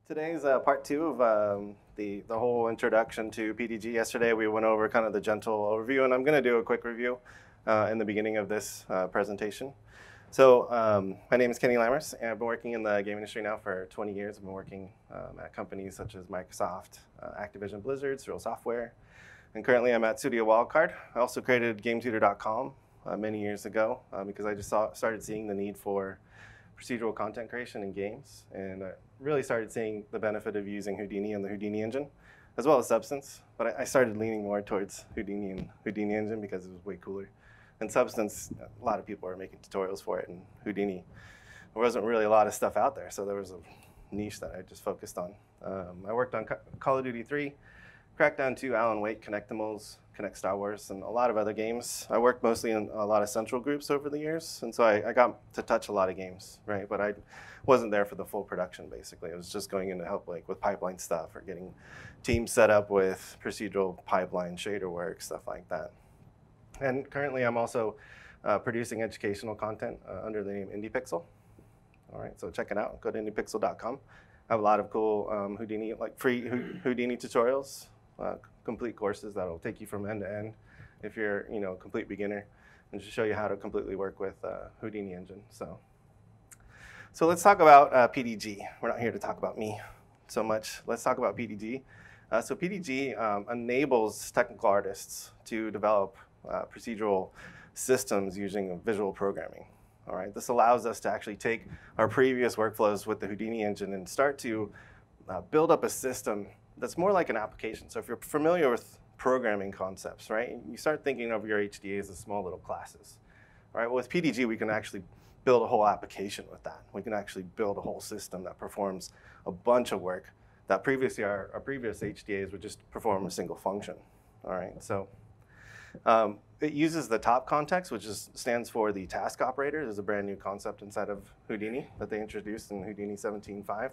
Today's part two of the whole introduction to PDG. Yesterday we went over kind of the gentle overview, and I'm going to do a quick review in the beginning of this presentation. So my name is Kenny Lammers, and I've been working in the game industry now for 20 years. I've been working at companies such as Microsoft, Activision Blizzard, Surreal Software, and currently I'm at Studio Wildcard. I also created GameTutor.com many years ago because I just started seeing the need for procedural content creation in games, and I really started seeing the benefit of using Houdini and the Houdini engine, as well as Substance. But I started leaning more towards Houdini and Houdini engine because it was way cooler. And Substance, a lot of people are making tutorials for it, and Houdini, there wasn't really a lot of stuff out there, so there was a niche that I just focused on. I worked on Call of Duty 3, Crackdown 2, Alan Wake, Connectimals, Connect Star Wars, and a lot of other games. I worked mostly in a lot of central groups over the years, and so I got to touch a lot of games, right? But I wasn't there for the full production, basically. I was just going in to help like with pipeline stuff or getting teams set up with procedural pipeline, shader work, stuff like that. And currently I'm also producing educational content under the name IndiePixel. All right, so check it out. Go to indiepixel.com. I have a lot of cool Houdini, like free Houdini tutorials, complete courses that'll take you from end to end if you're, a complete beginner, and just show you how to completely work with Houdini engine. So let's talk about PDG. We're not here to talk about me so much. Let's talk about PDG. So PDG enables technical artists to develop procedural systems using visual programming. All right, this allows us to actually take our previous workflows with the Houdini engine and start to build up a system that's more like an application. So if you're familiar with programming concepts, right, you start thinking of your HDAs as small little classes. All right, well, with PDG, we can actually build a whole application with that. We can actually build a whole system that performs a bunch of work that previously our previous HDAs would just perform a single function. All right, so it uses the top context, which stands for the task operator. There's a brand new concept inside of Houdini that they introduced in Houdini 17.5.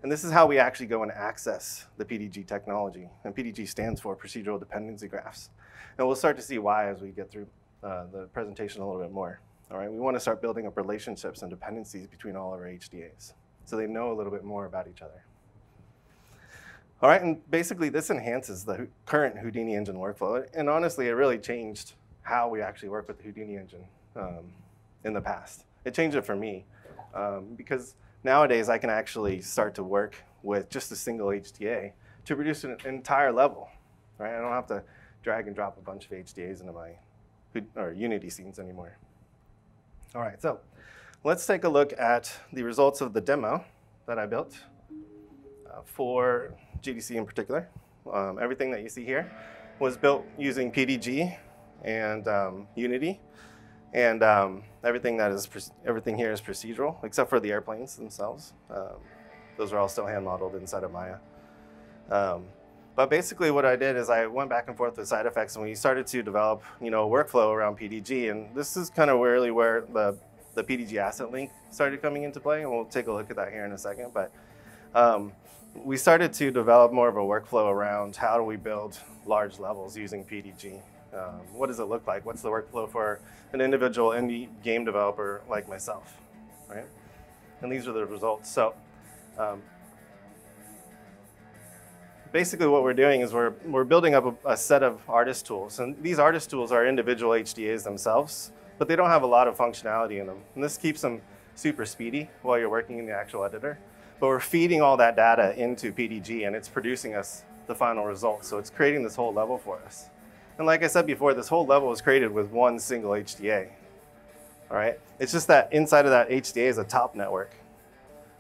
And this is how we actually go and access the PDG technology. And PDG stands for procedural dependency graphs. And we'll start to see why as we get through the presentation a little bit more. All right, we want to start building up relationships and dependencies between all of our HDAs so they know a little bit more about each other. All right, and basically this enhances the current Houdini engine workflow. And honestly, it really changed how we actually work with the Houdini engine in the past. It changed it for me because nowadays I can actually start to work with just a single HDA to produce an entire level. Right? I don't have to drag and drop a bunch of HDAs into my Unity scenes anymore. All right, so let's take a look at the results of the demo that I built for GDC in particular. Everything that you see here was built using PDG and Unity, and everything here is procedural except for the airplanes themselves. Those are all still hand modeled inside of Maya. But basically, what I did is I went back and forth with side effects, and we started to develop, a workflow around PDG. And this is kind of really where the PDG asset link started coming into play, and we'll take a look at that here in a second. But we started to develop more of a workflow around how do we build large levels using PDG. What does it look like? What's the workflow for an individual indie game developer like myself, right? And these are the results. So basically what we're doing is we're building up a set of artist tools. And these artist tools are individual HDAs themselves, but they don't have a lot of functionality in them. And this keeps them super speedy while you're working in the actual editor. But we're feeding all that data into PDG, and it's producing us the final result. So it's creating this whole level for us. And like I said before, this whole level was created with one single HDA. All right? It's just that inside of that HDA is a top network.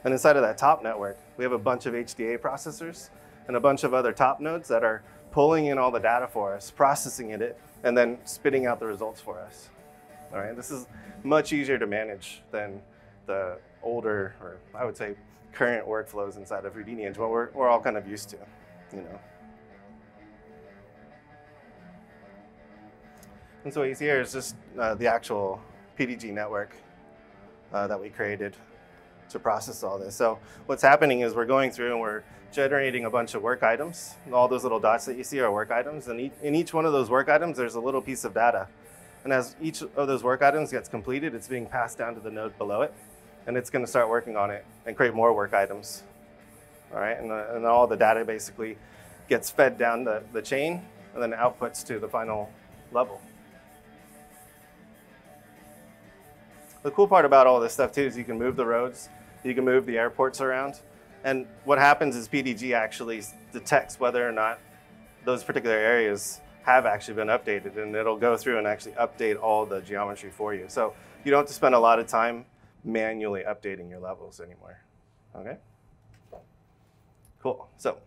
And inside of that top network, we have a bunch of HDA processors and a bunch of other top nodes that are pulling in all the data for us, processing it, and then spitting out the results for us. All right? This is much easier to manage than the older, or I would say, current workflows inside of Houdini engine, what we're all kind of used to, And so what you see here is just the actual PDG network that we created to process all this. So what's happening is we're going through and we're generating a bunch of work items. And all those little dots that you see are work items. And in each one of those work items, there's a little piece of data. And as each of those work items gets completed, it's being passed down to the node below it. And it's going to start working on it and create more work items. all right? And all the data basically gets fed down the chain and then outputs to the final level. The cool part about all this stuff too is you can move the roads, you can move the airports around, and what happens is PDG actually detects whether or not those particular areas have actually been updated, and it'll go through and actually update all the geometry for you. So you don't have to spend a lot of time manually updating your levels anymore, okay? Cool, so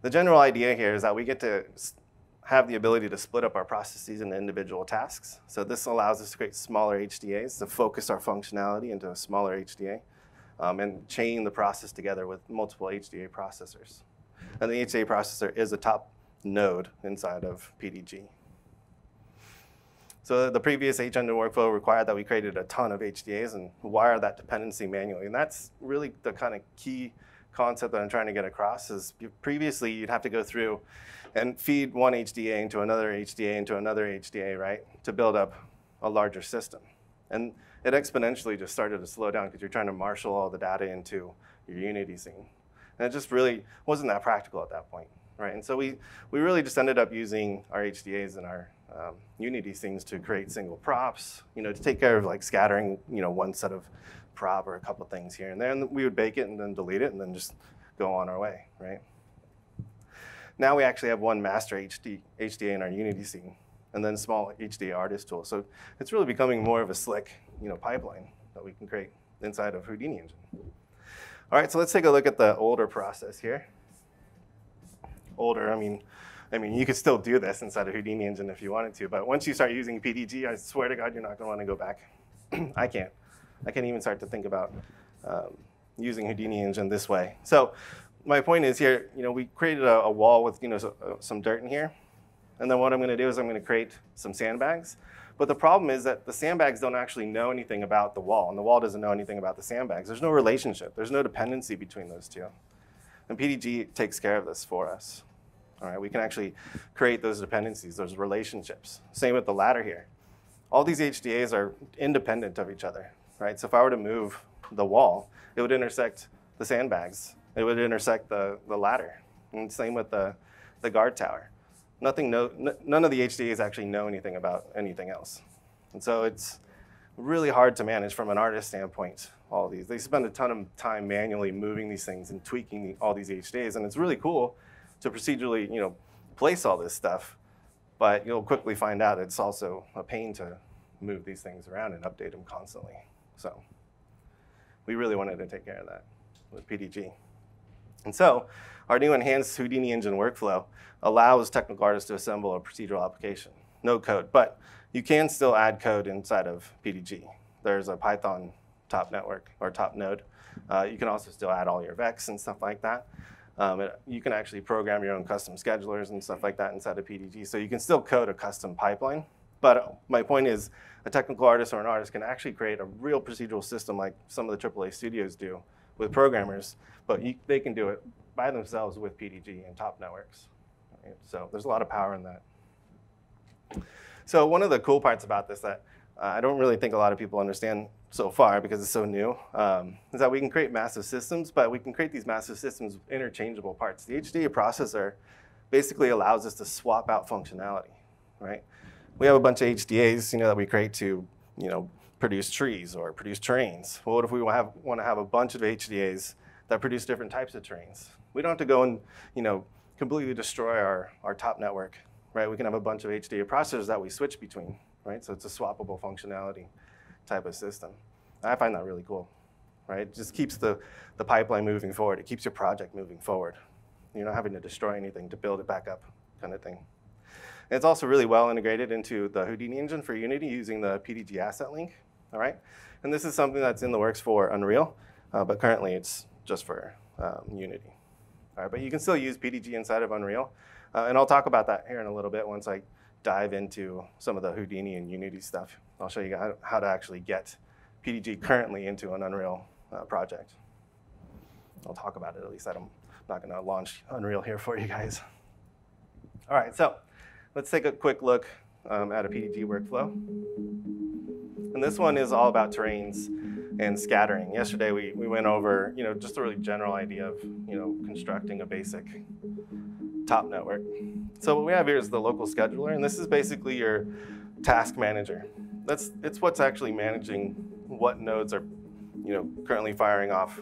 the general idea here is that we get to have the ability to split up our processes into individual tasks. So this allows us to create smaller HDAs to focus our functionality into a smaller HDA and chain the process together with multiple HDA processors. And the HDA processor is a top node inside of PDG. So the previous H-engine workflow required that we created a ton of HDAs and wire that dependency manually. And that's really the kind of key concept that I'm trying to get across is previously you'd have to go through and feed one HDA into another HDA into another HDA, right, to build up a larger system. And it exponentially just started to slow down because you're trying to marshal all the data into your Unity scene. And it just really wasn't that practical at that point, right? And so we really just ended up using our HDAs and our Unity scenes to create single props, to take care of like scattering, one set of prop or a couple things here and there, and we would bake it and then delete it and then just go on our way, right? Now we actually have one master HDA in our Unity scene, and then small HDA artist tool. So it's really becoming more of a slick, pipeline that we can create inside of Houdini Engine. All right, so let's take a look at the older process here. Older, I mean, you could still do this inside of Houdini Engine if you wanted to, but once you start using PDG, I swear to God, you're not going to want to go back. I can't even start to think about using Houdini Engine this way. So my point is here, we created a wall with some dirt in here, and then what I'm going to do is I'm going to create some sandbags. But the problem is that the sandbags don't actually know anything about the wall, and the wall doesn't know anything about the sandbags. There's no relationship. There's no dependency between those two. And PDG takes care of this for us. All right, we can actually create those dependencies, those relationships. Same with the ladder here. All these HDAs are independent of each other, right? So if I were to move the wall, it would intersect the sandbags. It would intersect the ladder. And same with the guard tower. None of the HDAs actually know anything about anything else. And so it's really hard to manage from an artist standpoint, all these. They spend a ton of time manually moving these things and tweaking all these HDAs. And it's really cool to procedurally, place all this stuff. But you'll quickly find out it's also a pain to move these things around and update them constantly. So we really wanted to take care of that with PDG. And so our new enhanced Houdini Engine workflow allows technical artists to assemble a procedural application. No code, but you can still add code inside of PDG. There's a Python top network or top node. You can also still add all your VEX and stuff like that. You can actually program your own custom schedulers and stuff like that inside of PDG. So you can still code a custom pipeline. But my point is a technical artist or an artist can actually create a real procedural system like some of the AAA studios do with programmers, but they can do it by themselves with PDG and top networks. Right? So there's a lot of power in that. So one of the cool parts about this that I don't really think a lot of people understand so far because it's so new, is that we can create massive systems, but we can create these massive systems with interchangeable parts. The HDA processor basically allows us to swap out functionality, right? We have a bunch of HDAs, that we create to, produce trees or produce terrains. Well, what if we want to have a bunch of HDAs that produce different types of terrains? We don't have to go and, completely destroy our top network, right? We can have a bunch of HDA processors that we switch between, right? So it's a swappable functionality type of system. I find that really cool, right? It just keeps the pipeline moving forward. It keeps your project moving forward. You're not having to destroy anything to build it back up kind of thing. And it's also really well integrated into the Houdini Engine for Unity using the PDG asset link, all right? And this is something that's in the works for Unreal, but currently it's just for Unity. All right, but you can still use PDG inside of Unreal. And I'll talk about that here in a little bit once I dive into some of the Houdini and Unity stuff. I'll show you how to actually get PDG currently into an Unreal project. I'll talk about it, at least I'm not gonna launch Unreal here for you guys. All right, so let's take a quick look at a PDG workflow. And this one is all about terrains. and scattering. Yesterday we went over, just a really general idea of, constructing a basic top network. So what we have here is the local scheduler, and this is basically your task manager. It's what's actually managing what nodes are, currently firing off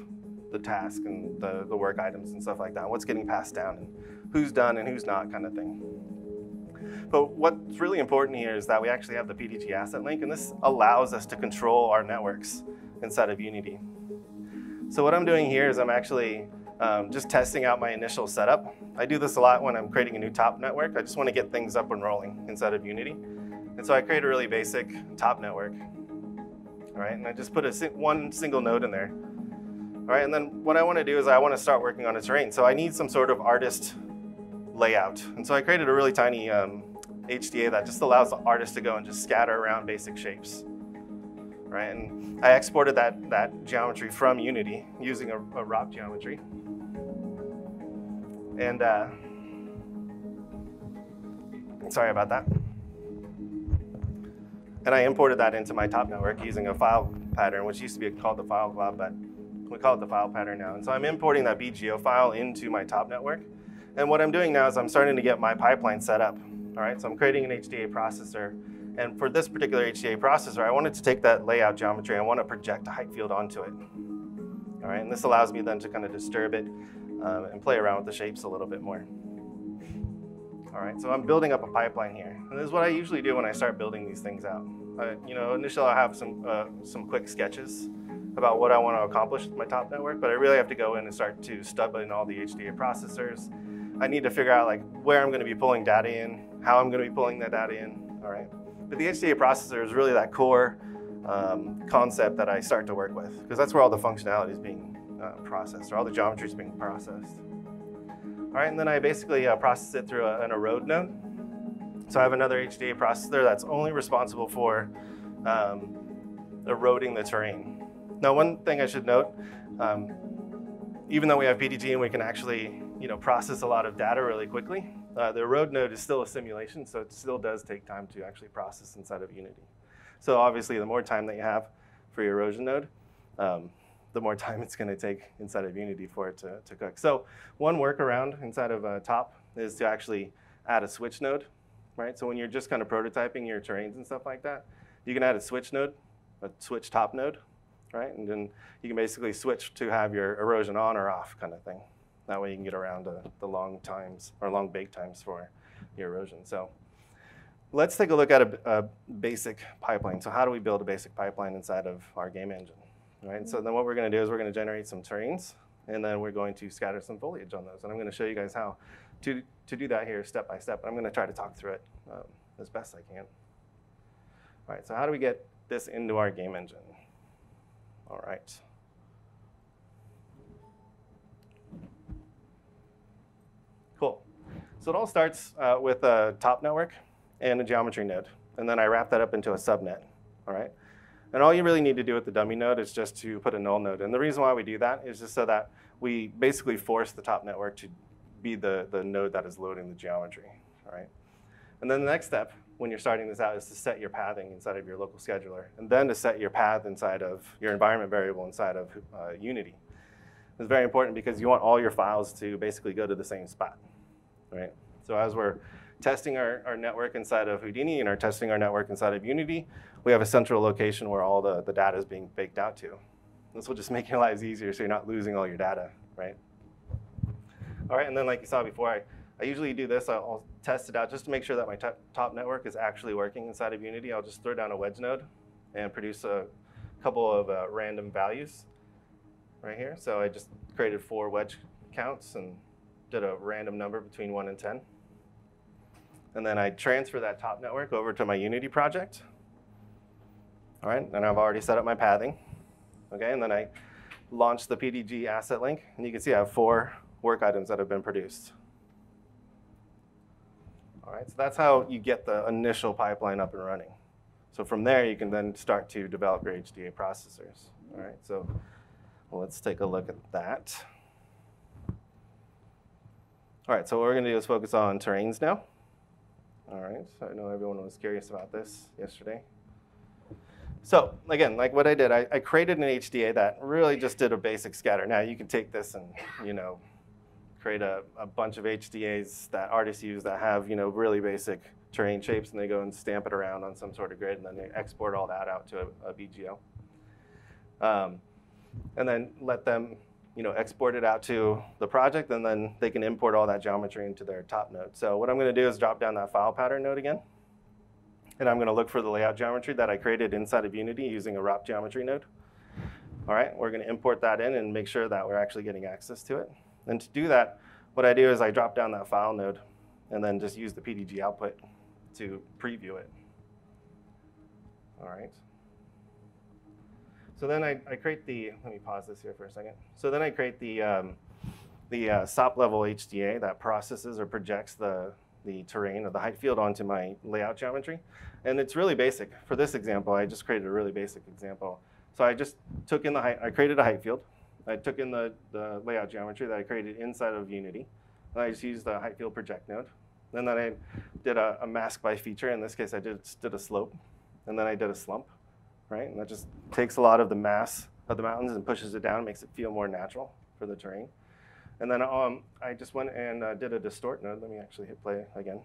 the task and the work items and stuff like that, what's getting passed down and who's done and who's not kind of thing. But what's really important here is that we actually have the PDG asset link, and this allows us to control our networks inside of Unity. So what I'm doing here is I'm actually just testing out my initial setup. I do this a lot when I'm creating a new top network. I just want to get things up and rolling inside of Unity. And so I create a really basic top network. All right, and I just put one single node in there. All right, and then what I want to do is I want to start working on a terrain. So I need some sort of artist layout. And so I created a really tiny HDA that just allows the artist to go and just scatter around basic shapes. Right, and I exported that geometry from Unity using a rock geometry. And sorry about that. And I imported that into my top network using a file pattern, which used to be called the file glob, but we call it the file pattern now. And so I'm importing that BGO file into my top network. And what I'm doing now is I'm starting to get my pipeline set up. All right, so I'm creating an HDA processor. And for this particular HDA processor, I wanted to take that layout geometry. I want to project a height field onto it. All right, and this allows me then to kind of disturb it and play around with the shapes a little bit more. All right, so I'm building up a pipeline here. And this is what I usually do when I start building these things out. Initially I'll have some quick sketches about what I want to accomplish with my top network, but I really have to go in and start to stub in all the HDA processors. I need to figure out like where I'm going to be pulling data in, how I'm going to be pulling that data in, all right? But the HDA processor is really that core concept that I start to work with, because that's where all the functionality is being processed, or all the geometry is being processed. All right, and then I basically process it through an erode node. So I have another HDA processor that's only responsible for eroding the terrain. Now, one thing I should note, even though we have PDG and we can actually process a lot of data really quickly, the erode node is still a simulation, so it still does take time to actually process inside of Unity. So obviously, the more time that you have for your erosion node, the more time it's going to take inside of Unity for it to cook. So one workaround inside of top is to actually add a switch node, right? So when you're just kind of prototyping your terrains and stuff like that, you can add a switch node, a switch top node, right? And then you can basically switch to have your erosion on or off kind of thing. That way you can get around the long times or long bake times for your erosion. So let's take a look at a basic pipeline. So how do we build a basic pipeline inside of our game engine? Right? So then what we're going to do is we're going to generate some terrains, and then we're going to scatter some foliage on those. And I'm going to show you guys how to do that here step by step. I'm going to try to talk through it as best I can. All right, so how do we get this into our game engine? All right. Cool. So it all starts with a top network and a geometry node, and then I wrap that up into a subnet. All right. And all you really need to do with the dummy node is just to put a null node. And the reason why we do that is just so that we basically force the top network to be the node that is loading the geometry, all right? And then the next step when you're starting this out is to set your pathing inside of your local scheduler, and then to set your path inside of your environment variable inside of Unity. It's very important because you want all your files to basically go to the same spot, right? So as we're testing our network inside of Houdini and are testing our network inside of Unity, we have a central location where all the data is being baked out to. This will just make your lives easier so you're not losing all your data, right? All right, and then like you saw before, I usually do this. I'll test it out just to make sure that my top network is actually working inside of Unity. I'll just throw down a wedge node and produce a couple of random values right here. So I just created 4 wedge counts and did a random number between 1 and 10. And then I transfer that top network over to my Unity project. All right, and I've already set up my pathing. Okay, and then I launch the PDG asset link, and you can see I have 4 work items that have been produced. All right, so that's how you get the initial pipeline up and running. So from there, you can then start to develop your HDA processors. All right, so let's take a look at that. All right, so what we're going to do is focus on terrains now. All right, so I know everyone was curious about this yesterday. So again, like what I did, I created an HDA that really just did a basic scatter. Now you can take this and create a bunch of HDAs that artists use that have really basic terrain shapes, and they go and stamp it around on some sort of grid, and then they export all that out to a VGO. And then let them export it out to the project, and then they can import all that geometry into their top node. So what I'm going to do is drop down that file pattern node again, and I'm going to look for the layout geometry that I created inside of Unity using a ROP geometry node. All right, we're going to import that in and make sure that we're actually getting access to it. And to do that, what I do is I drop down that file node and then just use the PDG output to preview it. All right. So then I create the, let me pause this here for a second. So then I create the SOP level HDA that processes or projects the terrain or the height field onto my layout geometry. And it's really basic. For this example, I just created a really basic example. So I just took in the height, I created a height field. I took in the layout geometry that I created inside of Unity. And I just used the height field project node. And then I did a mask by feature. In this case, I just did a slope. And then I did a slump. Right? And that just takes a lot of the mass of the mountains and pushes it down, makes it feel more natural for the terrain. And then I just went and did a distort node. Let me actually hit play again.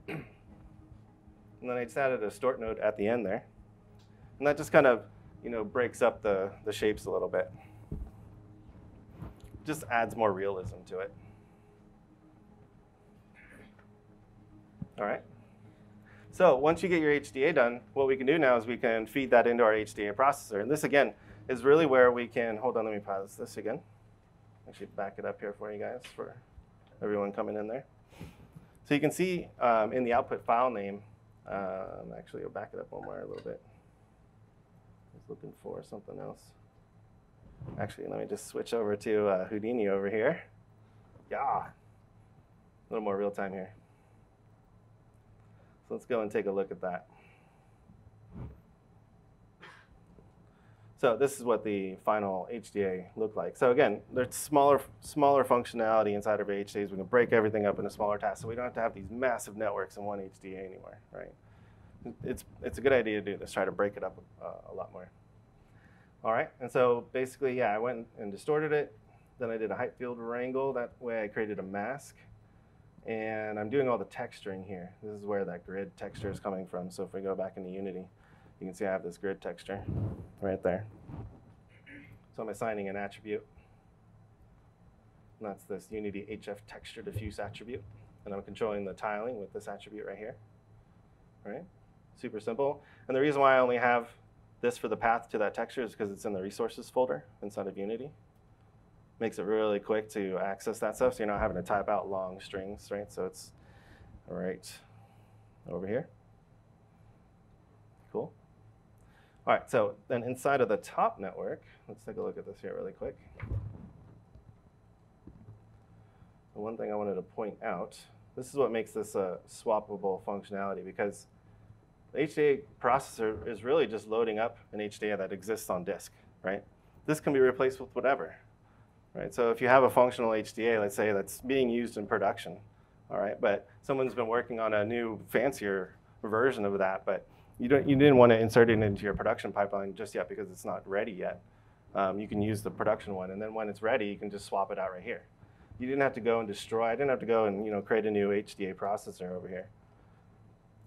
And then I just added a distort node at the end there. And that just kind of breaks up the shapes a little bit. Just adds more realism to it. All right. So once you get your HDA done, what we can do now is we can feed that into our HDA processor. And this, again, is really where we can, hold on, let me pause this again. Actually back it up here for you guys, for everyone coming in there. So you can see in the output file name, actually I'll back it up one more a little bit. I was looking for something else. Actually, let me just switch over to Houdini over here. Yeah, a little more real time here. So let's go and take a look at that. So this is what the final HDA looked like. So again, there's smaller functionality inside of our HDAs. We can break everything up into smaller tasks, so we don't have to have these massive networks in one HDA anymore, right? It's a good idea to do this, try to break it up a lot more. All right, and so basically, yeah, I went and distorted it. Then I did a height field wrangle. That way I created a mask. And I'm doing all the texturing here. This is where that grid texture is coming from. So if we go back into Unity, you can see I have this grid texture right there. So I'm assigning an attribute. And that's this Unity HF texture diffuse attribute. And I'm controlling the tiling with this attribute right here. All right? Super simple. And the reason why I only have this for the path to that texture is because it's in the resources folder inside of Unity. Makes it really quick to access that stuff, so you're not having to type out long strings, right? So it's right over here. Cool. All right, so then inside of the top network, let's take a look at this here really quick. The one thing I wanted to point out, this is what makes this a swappable functionality, because the HDA processor is really just loading up an HDA that exists on disk, right? This can be replaced with whatever. Right, so if you have a functional HDA, let's say, that's being used in production, all right, but someone's been working on a new, fancier version of that, but you didn't want to insert it into your production pipeline just yet because it's not ready yet. You can use the production one, and then when it's ready, you can just swap it out right here. You didn't have to go and destroy. I didn't have to go and create a new HDA processor over here.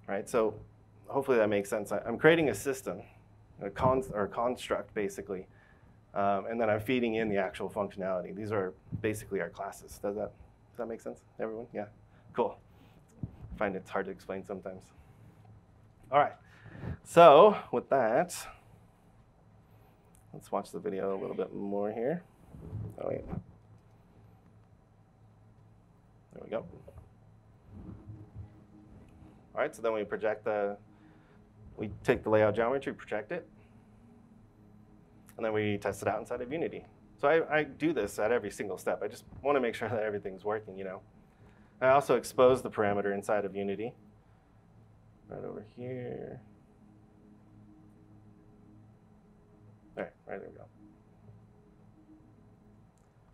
Right, so hopefully that makes sense. I'm creating a system, a construct basically. And then I'm feeding in the actual functionality. These are basically our classes. Does that make sense, everyone? Yeah, cool. I find it's hard to explain sometimes. All right, so with that, let's watch the video a little bit more here. Oh, wait. There we go. All right, so then we we take the layout geometry, project it, and then we test it out inside of Unity. So I do this at every single step. I just want to make sure that everything's working, I also expose the parameter inside of Unity. Right over here. All right, there we go.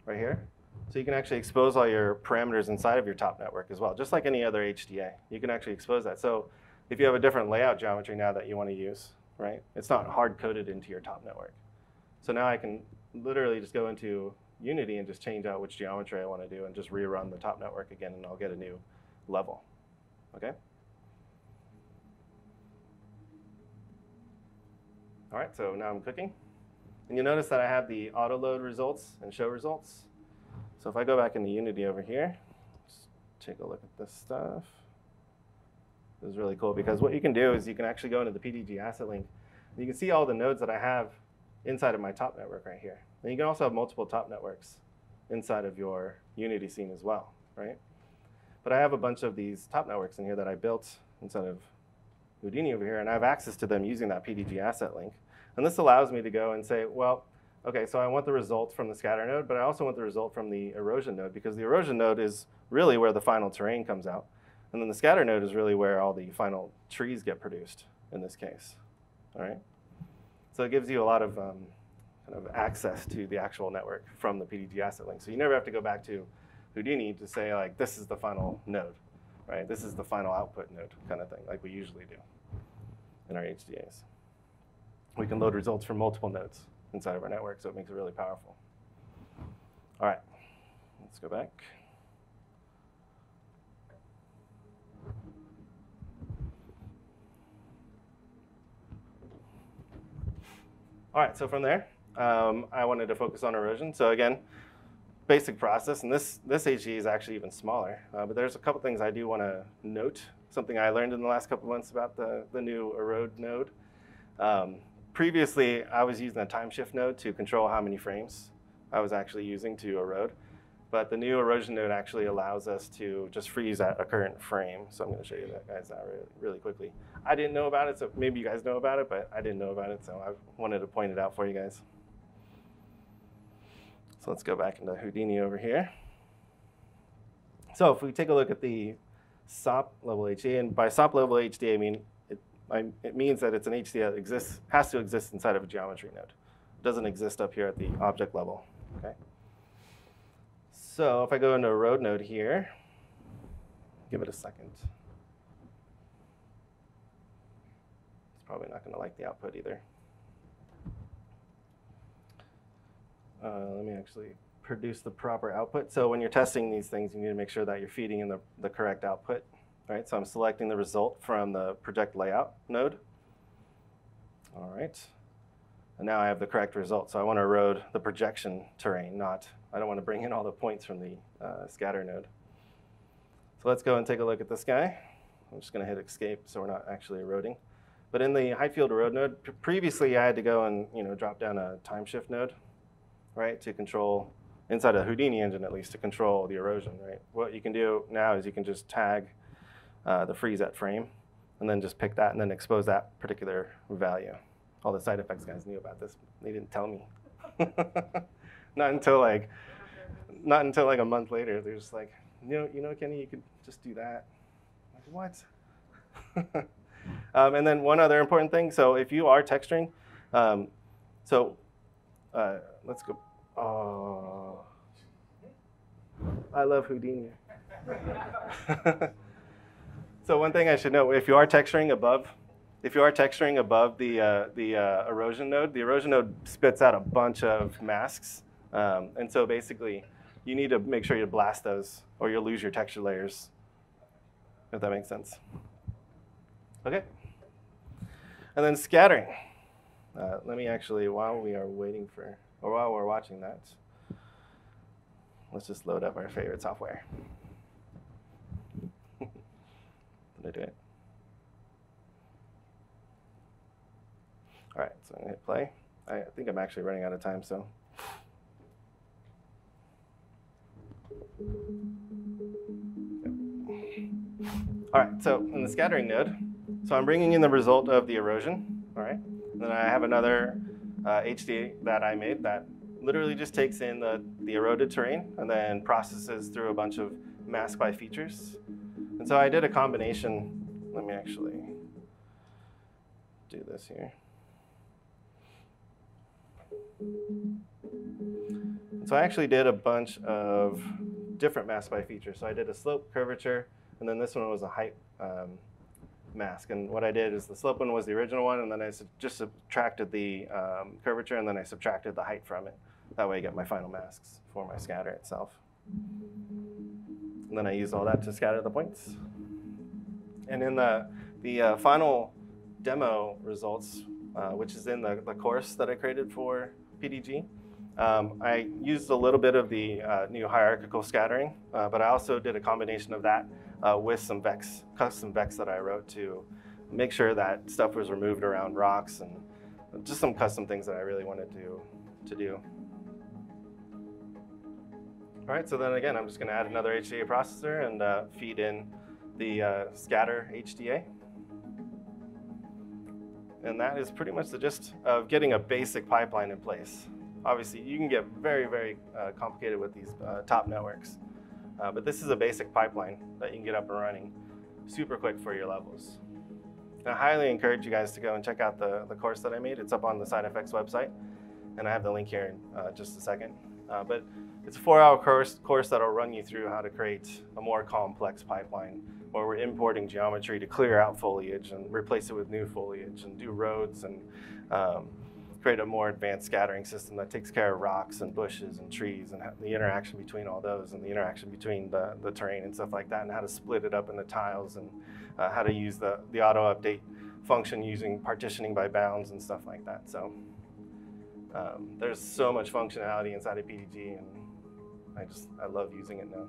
Right here. So you can actually expose all your parameters inside of your top network as well, just like any other HDA. You can actually expose that. So if you have a different layout geometry now that you want to use, right? It's not hard-coded into your top network. So now I can literally just go into Unity and just change out which geometry I want to do and just rerun the top network again, and I'll get a new level, okay? All right, so now I'm clicking. And you notice that I have the auto load results and show results. So if I go back into Unity over here, let's take a look at this stuff. This is really cool because what you can do is you can actually go into the PDG asset link. And you can see all the nodes that I have inside of my top network right here. And you can also have multiple top networks inside of your Unity scene as well, right? But I have a bunch of these top networks in here that I built inside of Houdini over here, and I have access to them using that PDG asset link. And this allows me to go and say, well, okay, so I want the result from the scatter node, but I also want the result from the erosion node, because the erosion node is really where the final terrain comes out. And then the scatter node is really where all the final trees get produced in this case, all right? So it gives you a lot of kind of access to the actual network from the PDG asset link. So you never have to go back to Houdini to say, like, this is the final node, right? This is the final output node kind of thing, like we usually do in our HDAs. We can load results from multiple nodes inside of our network, so it makes it really powerful. All right, let's go back. All right, so from there, I wanted to focus on erosion. So again, basic process, and this HDA is actually even smaller, but there's a couple things I do want to note. Something I learned in the last couple months about the new erode node. Previously, I was using a time shift node to control how many frames I was actually using to erode. But the new erosion node actually allows us to just freeze at a current frame. So I'm going to show you that, guys, really quickly. I didn't know about it, so maybe you guys know about it, but I didn't know about it, so I wanted to point it out for you guys. So let's go back into Houdini over here. So if we take a look at the SOP level HDA, and by SOP level HDA, I mean it means that it's an HDA that has to exist inside of a geometry node. It doesn't exist up here at the object level, okay? So if I go into a erode node here, give it a second. It's probably not going to like the output either. Let me actually produce the proper output. So when you're testing these things, you need to make sure that you're feeding in the correct output. Right, so I'm selecting the result from the project layout node. All right, and now I have the correct result. So I want to erode the projection terrain, I don't want to bring in all the points from the scatter node. So let's go and take a look at this guy. I'm just going to hit escape so we're not actually eroding. But in the height field erode node, previously I had to go and drop down a time shift node, right, to control, inside a Houdini engine at least, to control the erosion, right? What you can do now is you can just tag the freeze at frame, and then just pick that and then expose that particular value. All the side effects guys knew about this. They didn't tell me. not until like a month later. They're just like, you know, Kenny, you could just do that. I'm like, what? And then one other important thing. So if you are texturing, let's go. Oh, I love Houdini. So one thing I should know, if you are texturing above the erosion node spits out a bunch of masks. And so basically, you need to make sure you blast those or you'll lose your texture layers, if that makes sense. Okay. And then scattering. Let me actually, while we're watching that, let's just load up our favorite software. Did I do it? All right, so I'm going to hit play. I think I'm actually running out of time, so. All right, so in the scattering node, so I'm bringing in the result of the erosion, all right? And then I have another HDA that I made that literally just takes in the eroded terrain and then processes through a bunch of mask by features. And so I did a combination. Let me actually do this here. So I actually did a bunch of different mask by features. So I did a slope, curvature, and then this one was a height mask. And what I did is the slope one was the original one, and then I just subtracted the curvature, and then I subtracted the height from it. That way I get my final masks for my scatter itself. And then I used all that to scatter the points. And in the final demo results, which is in the course that I created for PDG, I used a little bit of the new hierarchical scattering, but I also did a combination of that with some custom vex that I wrote to make sure that stuff was removed around rocks and just some custom things that I really wanted to do. All right, so then again, I'm just going to add another HDA processor and feed in the scatter HDA. And that is pretty much the gist of getting a basic pipeline in place. Obviously, you can get very, very complicated with these top networks. But this is a basic pipeline that you can get up and running super quick for your levels. And I highly encourage you guys to go and check out the course that I made. It's up on the SideFX website, and I have the link here in just a second. But it's a 4-hour course that'll run you through how to create a more complex pipeline where we're importing geometry to clear out foliage and replace it with new foliage and do roads and create a more advanced scattering system that takes care of rocks and bushes and trees and the interaction between all those and the interaction between the terrain and stuff like that, and how to split it up into tiles and how to use the auto update function using partitioning by bounds and stuff like that. So there's so much functionality inside of PDG, and I love using it now.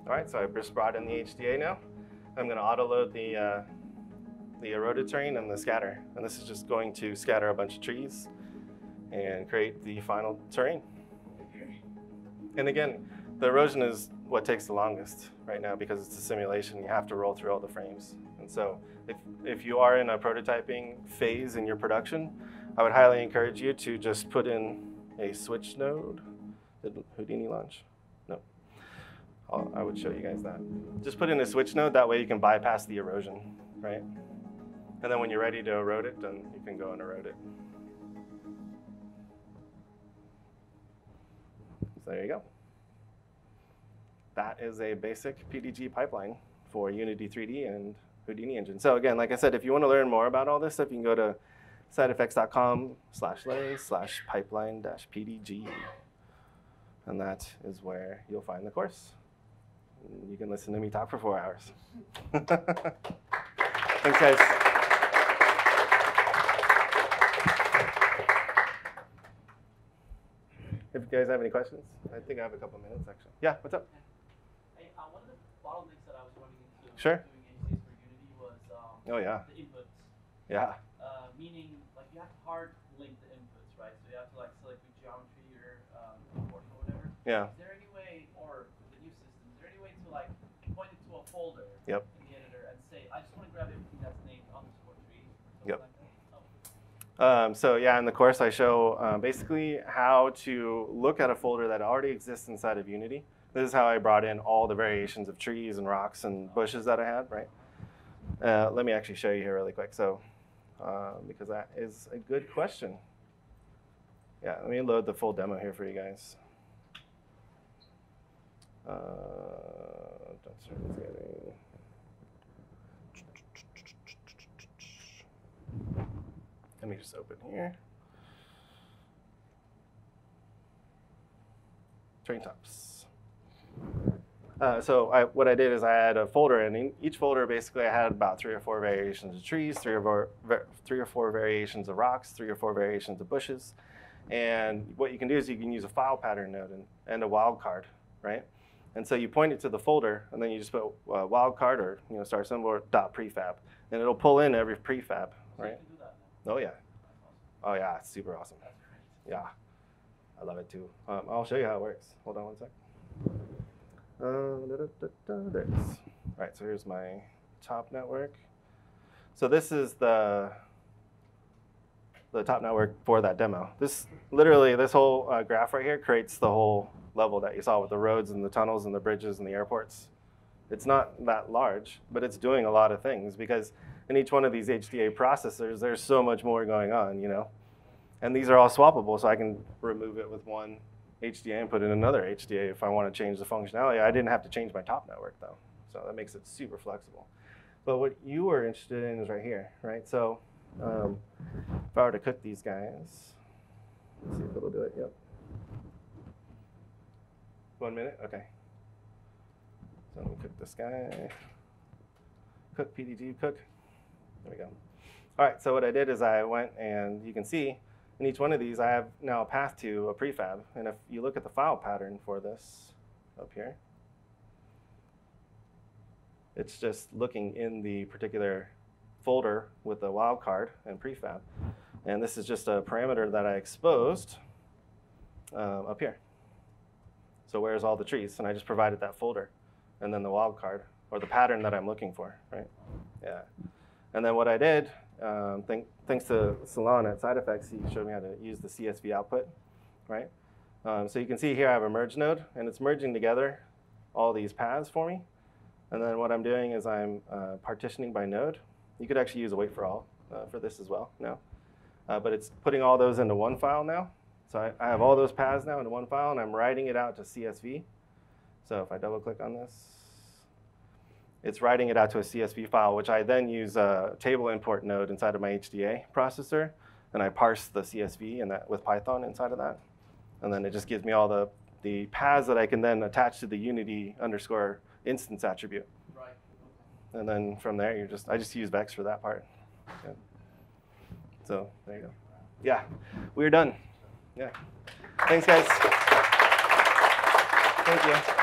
All right, so I just brought in the HDA now. I'm going to auto-load the eroded terrain and the scatter. And this is just going to scatter a bunch of trees and create the final terrain. And again, the erosion is what takes the longest right now because it's a simulation. You have to roll through all the frames. And so if you are in a prototyping phase in your production, I would highly encourage you to just put in a switch node. Did Houdini launch? No. I would show you guys that. Just put in a switch node, that way you can bypass the erosion, right? And then when you're ready to erode it, then you can go and erode it. So there you go. That is a basic PDG pipeline for Unity 3D and Houdini Engine. So again, like I said, if you want to learn more about all this stuff, you can go to sidefx.com/learn/pipeline-PDG. And that is where you'll find the course. And you can listen to me talk for 4 hours. Thanks, guys. If you guys have any questions, I think I have a couple minutes, actually. Yeah, what's up? Hey, one of the bottlenecks that I was running into Sure. doing HDs for Unity was the inputs. Yeah. Meaning, like, you have to hard link the inputs, right? So you have to, like, select which geometry you're importing or whatever. Yeah. Is there any way, or the new system, is there any way to, like, point it to a folder Yep. in the editor and say, I just want to grab everything that's named _tree? Yep. Like that? Oh. So yeah, in the course I show basically how to look at a folder that already exists inside of Unity. This is how I brought in all the variations of trees and rocks and bushes that I had, right? Let me actually show you here really quick. So, because that is a good question. Yeah, let me load the full demo here for you guys. Let me just open here. Train tops. What I did is I had a folder, and in each folder, basically, I had about 3 or 4 variations of trees, 3 or 4 variations of rocks, 3 or 4 variations of bushes. And what you can do is you can use a file pattern node and a wildcard, right? And so you point it to the folder, and then you just put wildcard or star symbol or .prefab, and it'll pull in every prefab, right? So you can do that now. Oh yeah. Oh yeah, it's super awesome. That's great. Yeah, I love it too. I'll show you how it works. Hold on one sec. There it is. All right, so here's my top network. So this is the top network for that demo. This whole graph right here creates the whole level that you saw with the roads and the tunnels and the bridges and the airports. It's not that large, but it's doing a lot of things because in each one of these HDA processors, there's so much more going on, And these are all swappable, so I can remove it with one HDA and put in another HDA if I want to change the functionality. I didn't have to change my top network though. So that makes it super flexible. But what you were interested in is right here, right? So if I were to cook these guys, let's see if it'll do it, yep. 1 minute, okay. So I'm gonna cook this guy. Cook, PDG, cook. There we go. All right, so what I did is I went and you can see in each one of these I have now a path to a prefab. And if you look at the file pattern for this up here, it's just looking in the particular folder with the wildcard and prefab. And this is just a parameter that I exposed up here. So where's all the trees? And I just provided that folder and then the wildcard or the pattern that I'm looking for, right? Yeah. And then what I did, thanks to Salon at Side Effects, he showed me how to use the CSV output, right? So you can see here I have a merge node, and it's merging together all these paths for me. And then what I'm doing is I'm partitioning by node. You could actually use a wait for all for this as well now. But it's putting all those into one file now. So I have all those paths now into one file, and I'm writing it out to CSV. So if I double click on this, it's writing it out to a CSV file, which I then use a table import node inside of my HDA processor, and I parse the CSV and that with Python inside of that. And then it just gives me all the paths that I can then attach to the Unity _ instance attribute. Right. And then from there, I just use Vex for that part. Yeah. So there you go. Yeah, we're done. Yeah. Thanks, guys. Thank you.